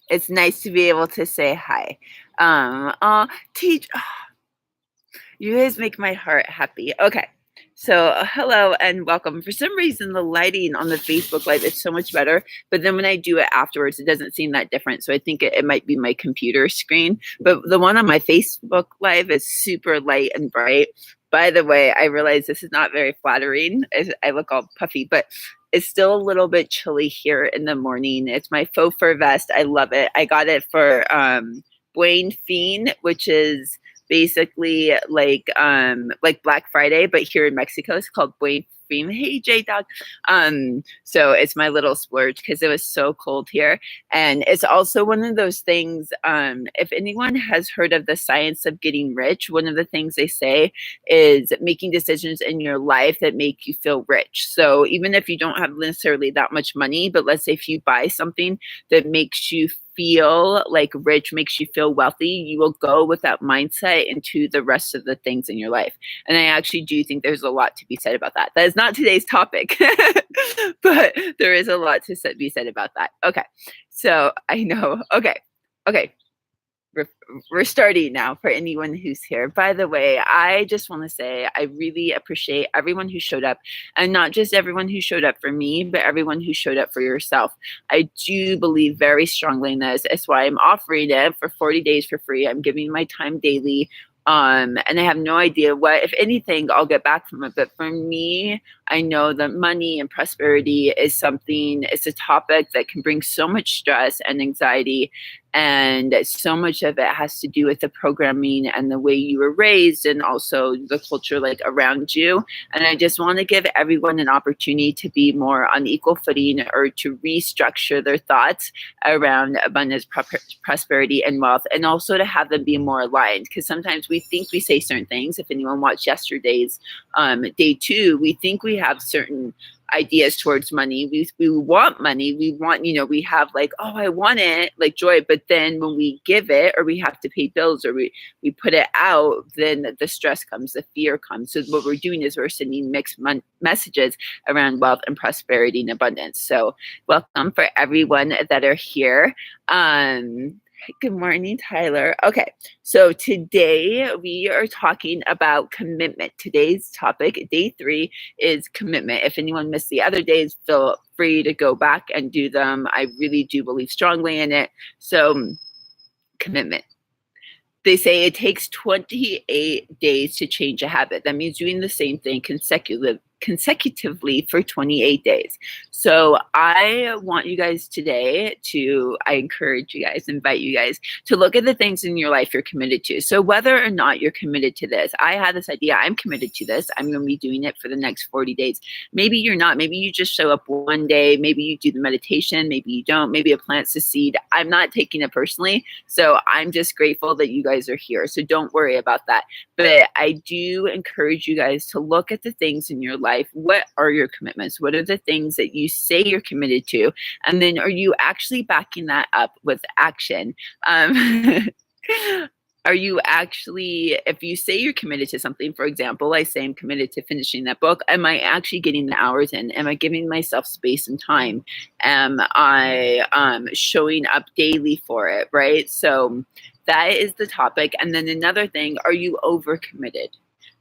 It's nice to be able to say hi. Teach, you guys make my heart happy. Okay. So, hello and welcome. For some reason, the lighting on the Facebook Live is so much better, but then when I do it afterwards, it doesn't seem that different. So, I think it might be my computer screen. But the one on my Facebook Live is super light and bright. By the way, I realize this is not very flattering. I look all puffy, but it's still a little bit chilly here in the morning. It's my faux fur vest. I love it. I got it for Buen Fin, which is basically like Black Friday, but here in Mexico it's called Buen Fin. Hey J Dog. So it's my little splurge because it was so cold here. And it's also one of those things, if anyone has heard of the science of getting rich, one of the things they say is making decisions in your life that make you feel rich. So even if you don't have necessarily that much money, but let's say if you buy something that makes you feel like rich, makes you feel wealthy, you will go with that mindset into the rest of the things in your life. And I actually do think there's a lot to be said about that. That is not today's topic, but there is a lot to be said about that. Okay, so I know. Okay. We're starting now for anyone who's here. By the way, I just want to say I really appreciate everyone who showed up, and not just everyone who showed up for me, but everyone who showed up for yourself. I do believe very strongly in this. That's why I'm offering it for 40 days for free. I'm giving my time daily. And I have no idea what, if anything, I'll get back from it. But for me, I know that money and prosperity is something, it's a topic that can bring so much stress and anxiety. And so much of it has to do with the programming and the way you were raised and also the culture like around you. And I just want to give everyone an opportunity to be more on equal footing or to restructure their thoughts around abundance, prosperity, and wealth, and also to have them be more aligned. Because sometimes we think we say certain things. If anyone watched yesterday's day 2, we think we have certain ideas towards money. We want money. We want, we have like, oh, I want it, like joy. But then when we give it, or we have to pay bills, or we put it out, then the stress comes, the fear comes. So what we're doing is we're sending mixed messages around wealth and prosperity and abundance. So welcome for everyone that are here. Good morning, Tyler. Okay, so today we are talking about commitment. Today's topic, day 3, is commitment. If anyone missed the other days, feel free to go back and do them. I really do believe strongly in it. So, commitment. They say it takes 28 days to change a habit. That means doing the same thing consecutively for 28 days. So I want you guys today I encourage you guys, invite you guys to look at the things in your life you're committed to. So whether or not you're committed to this, I had this idea, I'm committed to this. I'm going to be doing it for the next 40 days. Maybe you're not. Maybe you just show up one day. Maybe you do the meditation. Maybe you don't. Maybe it plants a seed. I'm not taking it personally. So I'm just grateful that you guys are here. So don't worry about that. But I do encourage you guys to look at the things in your life. What are your commitments? What are the things that you say you're committed to? And then are you actually backing that up with action? Are you actually, if you say you're committed to something, for example, I say I'm committed to finishing that book, am I actually getting the hours in? Am I giving myself space and time? Am I showing up daily for it, right? So that is the topic. And then another thing, are you overcommitted?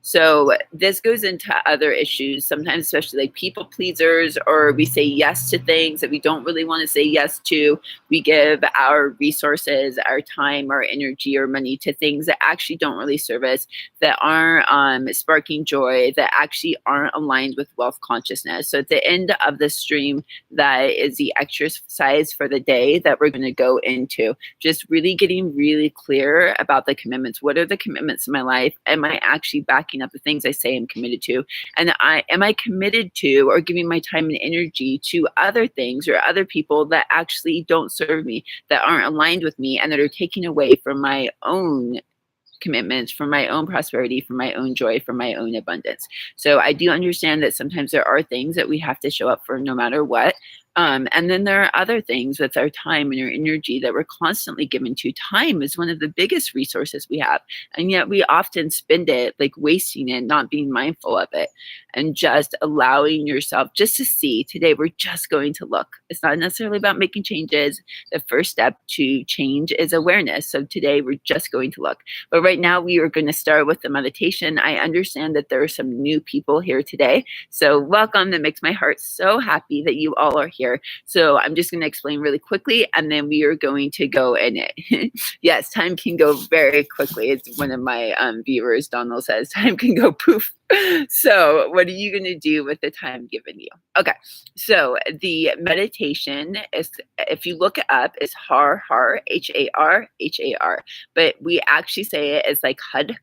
So this goes into other issues, sometimes especially like people pleasers, or we say yes to things that we don't really want to say yes to. We give our resources, our time, our energy, or money to things that actually don't really serve us, that aren't sparking joy, that actually aren't aligned with wealth consciousness. So at the end of the stream, that is the exercise for the day that we're going to go into. Just really getting really clear about the commitments. What are the commitments in my life? Am I actually backing up the things I say I'm committed to? And am I committed to or giving my time and energy to other things or other people that actually don't serve me, that aren't aligned with me, and that are taking away from my own commitments, from my own prosperity, from my own joy, from my own abundance? So I do understand that sometimes there are things that we have to show up for no matter what. And then there are other things, that's our time and our energy that we're constantly given to. Time is one of the biggest resources we have. And yet we often spend it like wasting it, not being mindful of it, and just allowing yourself just to see. Today, we're just going to look. It's not necessarily about making changes. The first step to change is awareness. So today, we're just going to look. But right now, we are going to start with the meditation. I understand that there are some new people here today. So welcome. That makes my heart so happy that you all are here. So I'm just going to explain really quickly, and then we are going to go in it. Yes, time can go very quickly. It's one of my viewers, Donald, says time can go poof. So what are you going to do with the time given you? Okay, so the meditation is, if you look it up, is har, Har, Har, but we actually say it as like hud.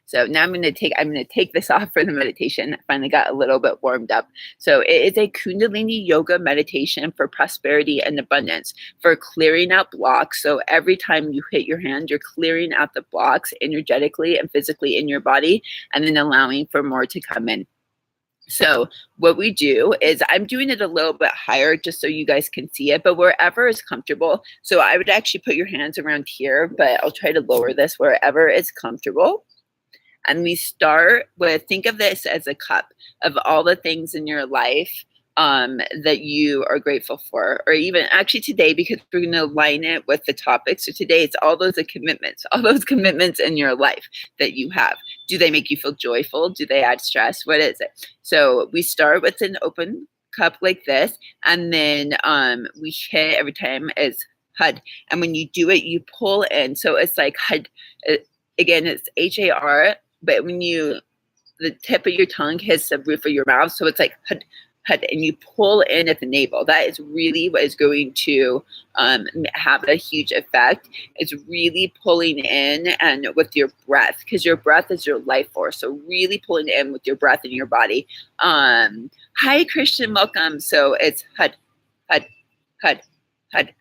So now I'm going to take this off for the meditation. I finally got a little bit warmed up. So it is a Kundalini yoga meditation for prosperity and abundance, for clearing out blocks. So every time you hit your hand, you're clearing out the blocks energetically and physically in your body, and then allowing for more to come in. So what we do is, I'm doing it a little bit higher just so you guys can see it, but wherever is comfortable. So I would actually put your hands around here, but I'll try to lower this wherever is comfortable. And we start with, think of this as a cup of all the things in your life that you are grateful for, or even actually today, because we're going to align it with the topic. So today it's all those commitments in your life that you have. Do they make you feel joyful? Do they add stress? What is it? So we start with an open cup like this, and then we hit every time is HUD. And when you do it, you pull in. So it's like HUD. Again, it's HAR. But when the tip of your tongue hits the roof of your mouth, so it's like hud, and you pull in at the navel. That is really what is going to have a huge effect. It's really pulling in, and with your breath, because your breath is your life force. So really pulling in with your breath in your body. Hi, Christian, welcome. So it's hud, hud, hud, hud.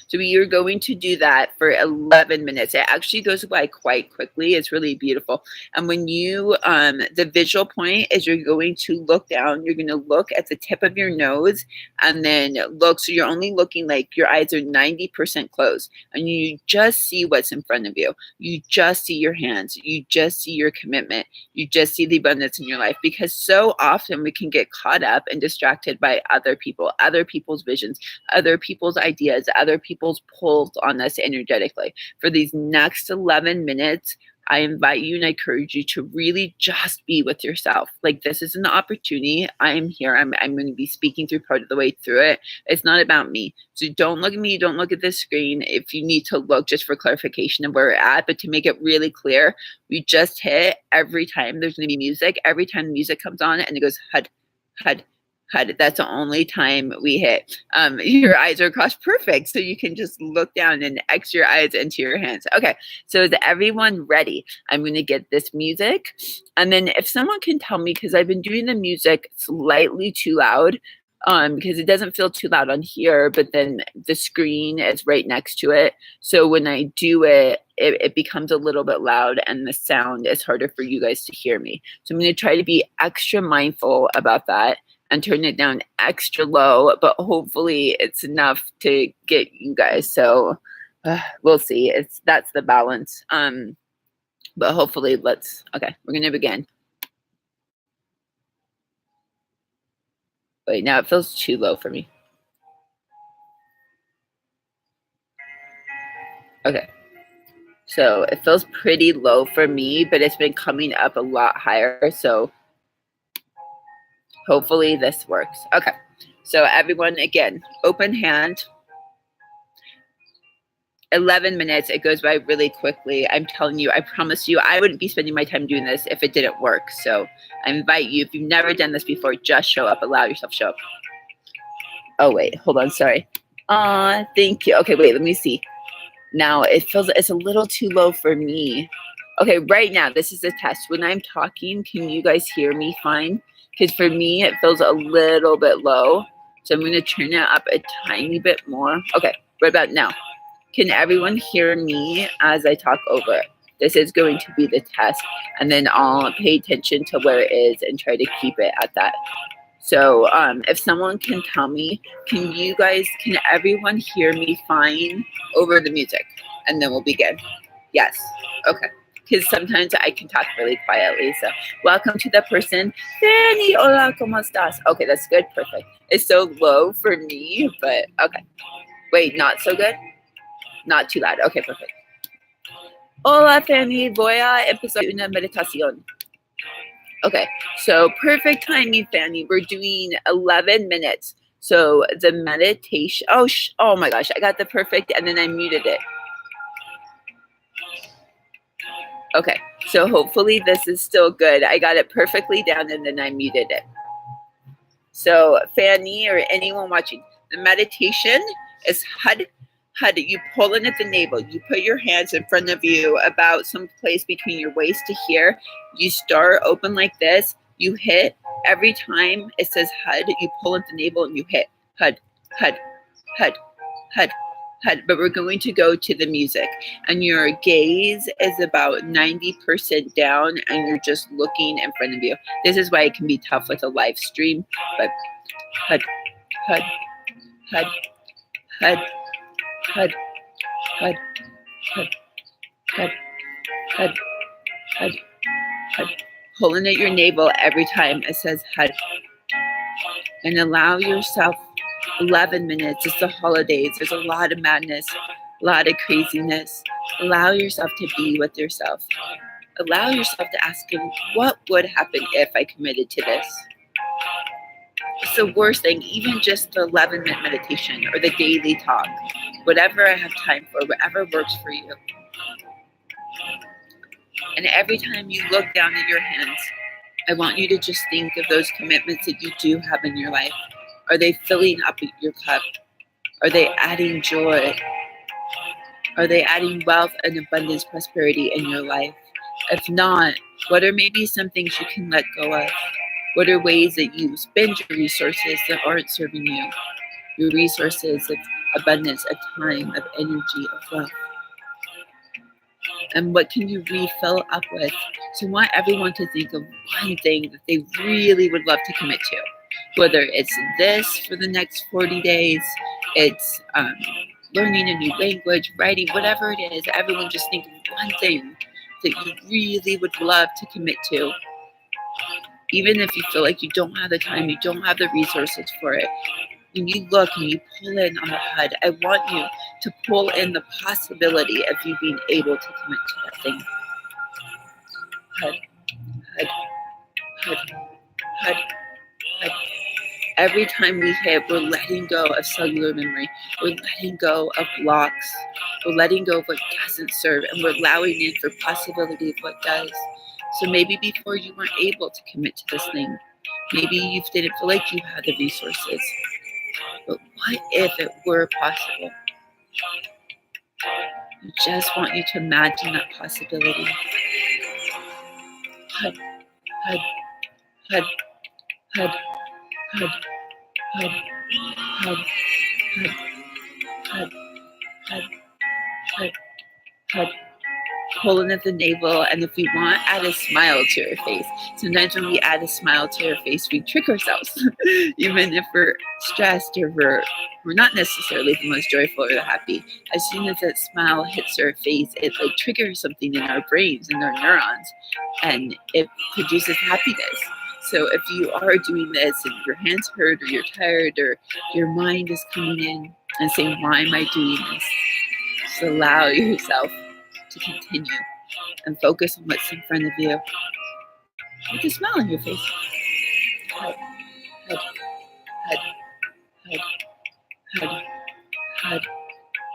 So you're going to do that for 11 minutes. It actually goes by quite quickly. It's really beautiful. And when you, the visual point is, you're going to look down. You're going to look at the tip of your nose, and then look. So you're only looking, like your eyes are 90% closed, and you just see what's in front of you. You just see your hands. You just see your commitment. You just see the abundance in your life, because so often we can get caught up and distracted by other people, other people's visions, other people's ideas, other people's pulls on us energetically. For these next 11 minutes, I invite you and I encourage you to really just be with yourself. Like, this is an opportunity. I'm here. I'm going to be speaking through part of the way through it. It's not about me. So don't look at me. Don't look at this screen. If you need to look, just for clarification of where we're at, but to make it really clear, we just hit every time there's going to be music. Every time music comes on and it goes HUD, HUD, HUD. That's the only time we hit. Your eyes are crossed. Perfect. So you can just look down and X your eyes into your hands. Okay. So is everyone ready? I'm going to get this music. And then if someone can tell me, because I've been doing the music slightly too loud, because it doesn't feel too loud on here, but then the screen is right next to it. So when I do it, it becomes a little bit loud, and the sound is harder for you guys to hear me. So I'm going to try to be extra mindful about that and turn it down extra low, but hopefully it's enough to get you guys. So we'll see. That's the balance. But hopefully okay, we're going to begin. Wait, now it feels too low for me. Okay. So it feels pretty low for me, but it's been coming up a lot higher. So hopefully this works. Okay. So everyone, again, open hand. 11 minutes. It goes by really quickly. I'm telling you, I promise you, I wouldn't be spending my time doing this if it didn't work. So I invite you, if you've never done this before, just show up. Allow yourself to show up. Oh, wait. Hold on. Sorry. Thank you. Okay, wait. Let me see. Now it feels it's a little too low for me. Okay, right now, this is a test. When I'm talking, can you guys hear me fine? Because for me, it feels a little bit low. So I'm going to turn it up a tiny bit more. Okay, what about now? Can everyone hear me as I talk over it? This is going to be the test. And then I'll pay attention to where it is and try to keep it at that. So if someone can tell me, can everyone hear me fine over the music? And then we'll begin. Yes. Okay. Because sometimes I can talk really quietly. So welcome to the person. Fanny, hola, ¿cómo estás? Okay, that's good. Perfect. It's so low for me, but okay. Wait, not so good? Not too loud. Okay, perfect. Hola, Fanny. Voy a empezar una meditación. Okay, so perfect timing, Fanny. We're doing 11 minutes. So the meditation, oh my gosh, I got the perfect and then I muted it. Okay, so hopefully this is still good. I got it perfectly down and then I muted it. So Fanny or anyone watching, the meditation is HUD. HUD, you pull in at the navel. You put your hands in front of you about some place between your waist to here. You start open like this. You hit every time it says HUD. You pull at the navel and you hit HUD, HUD, HUD, HUD, HUD. But we're going to go to the music. And your gaze is about 90% down and you're just looking in front of you. This is why it can be tough with a live stream. But HUD, HUD, HUD, HUD, HUD, HUD, HUD, HUD, HUD, HUD, HUD. Pulling at your navel every time it says HUD. And allow yourself 11 minutes. It's the holidays. There's a lot of madness, a lot of craziness. Allow yourself to be with yourself. Allow yourself to ask him, what would happen if I committed to this? It's the worst thing, even just the 11-minute meditation or the daily talk, whatever I have time for, whatever works for you. And every time you look down at your hands, I want you to just think of those commitments that you do have in your life. Are they filling up your cup? Are they adding joy? Are they adding wealth and abundance, prosperity in your life? If not, what are maybe some things you can let go of? What are ways that you spend your resources that aren't serving you? Your resources of abundance, of time, of energy, of wealth. And what can you refill up with? So I want everyone to think of one thing that they really would love to commit to. Whether it's this for the next 40 days, it's learning a new language, writing, whatever it is. Everyone just think of one thing that you really would love to commit to. Even if you feel like you don't have the time, you don't have the resources for it. When you look and you pull in on the HUD, I want you to pull in the possibility of you being able to commit to that thing. HUD, HUD, HUD, HUD, HUD. Every time we hit, we're letting go of cellular memory. We're letting go of blocks. We're letting go of what doesn't serve, and we're allowing in for possibility of what does. So maybe before you weren't able to commit to this thing. Maybe you didn't feel like you had the resources. But what if it were possible? I just want you to imagine that possibility. HUD, HUD, HUD, HUD, HUD, HUD, HUD, HUD, HUD, HUD, HUD, HUD. Pulling at the navel, and if you want, add a smile to your face. Sometimes when we add a smile to our face, we trick ourselves. Even if we're stressed or we're not necessarily the most joyful or the happy. As soon as that smile hits our face, it like triggers something in our brains and our neurons, and it produces happiness. So if you are doing this and your hands hurt or you're tired or your mind is coming in and saying, why am I doing this? Just allow yourself to continue and focus on what's in front of you with a smile on your face. HUD, HUD, HUD, HUD, HUD,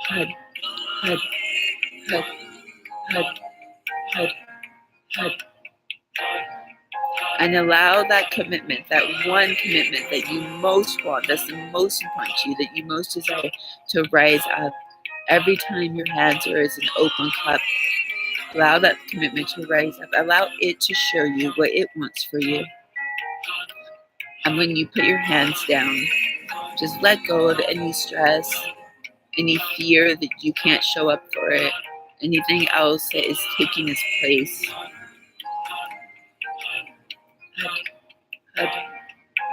HUD, HUD, HUD, HUD, HUD, HUD. And allow that commitment, that one commitment that you most want, that's the most important to you, that you most desire, to rise up every time your hands are as an open cup. Allow that commitment to rise up. Allow it to show you what it wants for you. And when you put your hands down, just let go of any stress, any fear that you can't show up for it, anything else that is taking its place. HUD, HUD,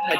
HUD,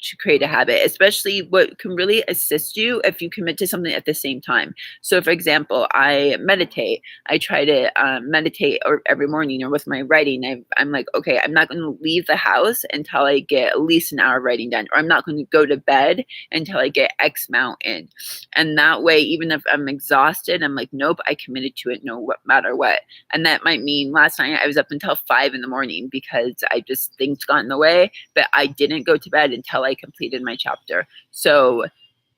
to create a habit, especially what can really assist you if you commit to something at the same time. So, for example, I meditate. I try to meditate every morning or with my writing. I'm like, okay, I'm not going to leave the house until I get at least an hour of writing done, or I'm not going to go to bed until I get X amount in. And that way, even if I'm exhausted, I'm like, nope, I committed to it no matter what. And that might mean last night I was up until 5 in the morning because I just things got in the way, but I didn't go to bed until I completed my chapter. So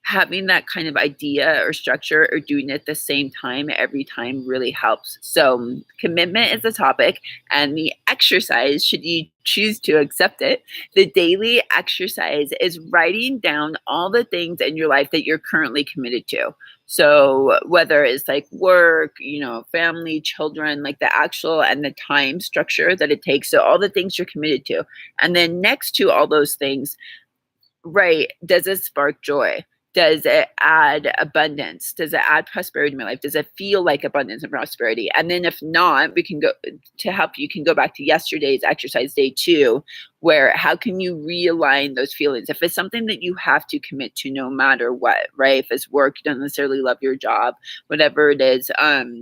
having that kind of idea or structure or doing it at the same time every time really helps. So commitment is the topic, and the exercise, should you choose to accept it, the daily exercise is writing down all the things in your life that you're currently committed to. So whether it's like work, family, children, like the actual and the time structure that it takes. So all the things you're committed to. And then next to all those things, right, does it spark joy? Does it add abundance? Does it add prosperity in my life? Does it feel like abundance and prosperity? And then if not, we can go to help you can go back to yesterday's exercise day 2, where how can you realign those feelings? If it's something that you have to commit to no matter what, right? If it's work, you don't necessarily love your job, whatever it is, that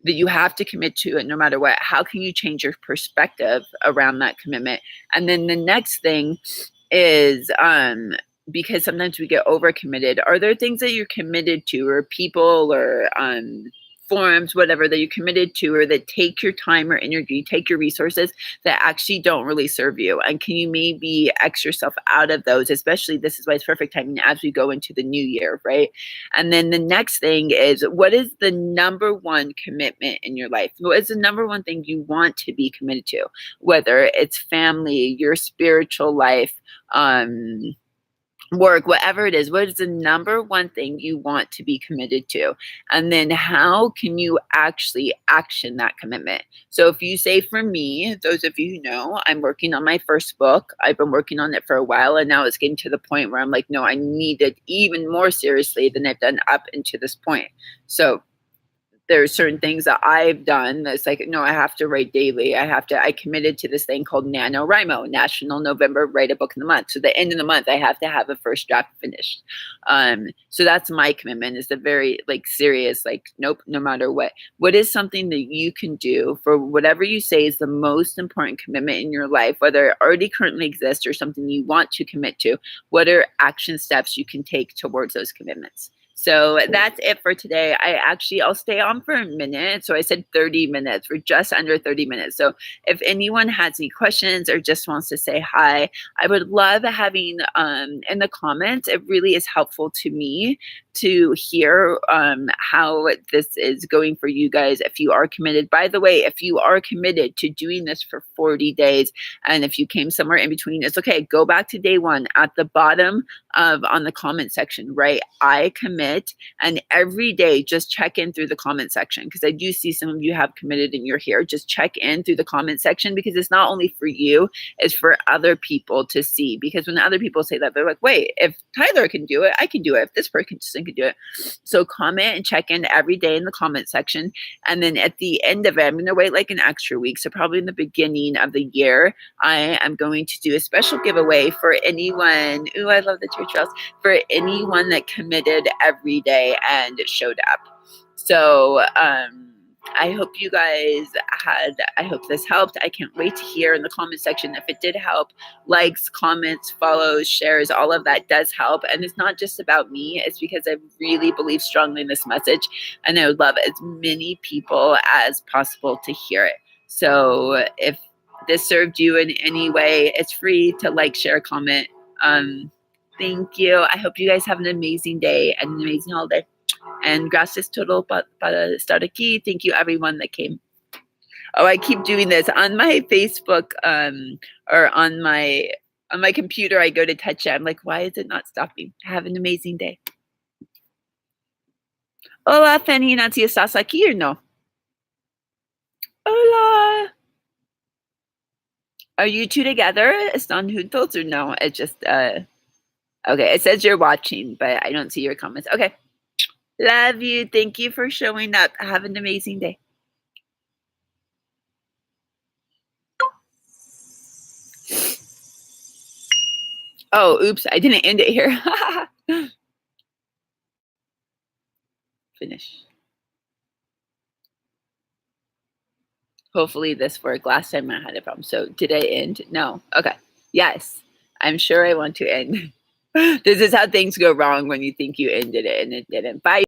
you have to commit to it no matter what, how can you change your perspective around that commitment? And then the next thing is because sometimes we get overcommitted. Are there things that you're committed to, or people, or forums, whatever, that you're committed to, or that take your time or energy, take your resources, that actually don't really serve you? And can you maybe X yourself out of those? Especially, this is why it's perfect timing as we go into the new year, right? And then the next thing is, what is the number one commitment in your life? What is the number one thing you want to be committed to? Whether it's family, your spiritual life, work, whatever it is, what is the number one thing you want to be committed to? And then how can you actually action that commitment? So if you say, for me, those of you who know, I'm working on my first book. I've been working on it for a while, and now it's getting to the point where I'm like, no, I need it even more seriously than I've done up until this point. So there's certain things that I've done that's like, no, I have to write daily. I committed to this thing called NaNoWriMo, National November Write a Book in the Month. So the end of the month, I have to have a first draft finished. So that's my commitment, is the very serious, nope, no matter what. What is something that you can do for whatever you say is the most important commitment in your life, whether it already currently exists or something you want to commit to? What are action steps you can take towards those commitments? So that's it for today. I'll stay on for a minute. So I said 30 minutes. We're just under 30 minutes. So if anyone has any questions or just wants to say hi, I would love having in the comments. It really is helpful to me to hear how this is going for you guys if you are committed. By the way, if you are committed to doing this for 40 days, and if you came somewhere in between, it's okay. Go back to day 1 at the bottom on the comment section, right? I commit, and every day just check in through the comment section, because I do see some of you have committed and you're here. Just check in through the comment section, because it's not only for you, it's for other people to see. Because when other people say that, they're like, wait, if Tyler can do it, I can do it. If this person can do it. So comment and check in every day in the comment section. And then at the end of it, I'm going to wait like an extra week. So probably in the beginning of the year, I am going to do a special giveaway for anyone. Ooh, I love the church bells. For anyone that committed every day and showed up. So I hope you guys I hope this helped. I can't wait to hear in the comment section if it did help. Likes, comments, follows, shares, all of that does help. And it's not just about me. It's because I really believe strongly in this message, and I would love as many people as possible to hear it. So if this served you in any way, it's free to like, share, comment. Thank you. I hope you guys have an amazing day and an amazing holiday. And gracias todo para estar aquí. Thank you, everyone that came. Oh, I keep doing this on my Facebook or on my computer. I go to touch it. I'm like, why is it not stopping? Have an amazing day. Hola, Fanny, Nancy, ¿estás aquí or no? Hola. Are you two together? ¿Están juntos or no? It's just, okay, it says you're watching, but I don't see your comments. Okay. Love you. Thank you for showing up. Have an amazing day. Oh, oops, I didn't end it here. Finish. Hopefully this worked. Last time I had a problem. So did I end? No. Okay. Yes. I'm sure I want to end. This is how things go wrong when you think you ended it and it didn't. Bye.